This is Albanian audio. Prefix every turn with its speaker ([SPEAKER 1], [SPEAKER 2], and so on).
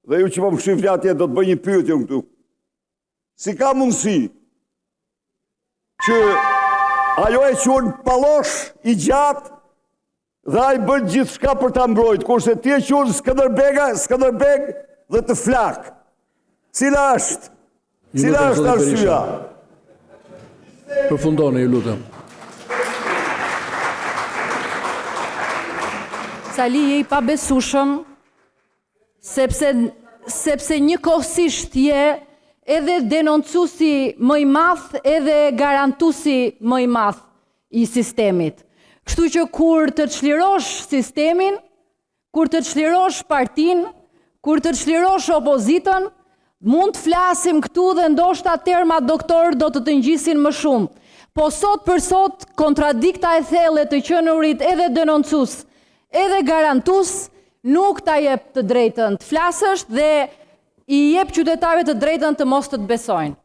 [SPEAKER 1] Dhe ju që po më shifni atje do të bëj një pyetje unë këtu. Si ka mundësi që ajo e quhen pallosh i gjatë dhe ai bën gjithçka për ta mbrojtur, kurse ti e quhen Skënderbeg dhe të flak. Cila është arsyeja?
[SPEAKER 2] Përfundoni, ju lutem.
[SPEAKER 3] Sali je i pabesueshëm, sepse njëkohësisht je edhe denoncuesi më i madh edhe garantuesi më i madh i sistemit. Kështu që kur të çlirosh sistemin, kur të çlirosh partinë, kur të çlirosh opozitën, mund të flasim këtu dhe ndoshta terma doktor do të ngjisin më shumë. Po sot për sot kontradikta e thellë të qenurit edhe denoncues, edhe garantues nuk ta jep të drejtën të flasësh dhe i jep qytetarëve të drejtën të mos të besojnë.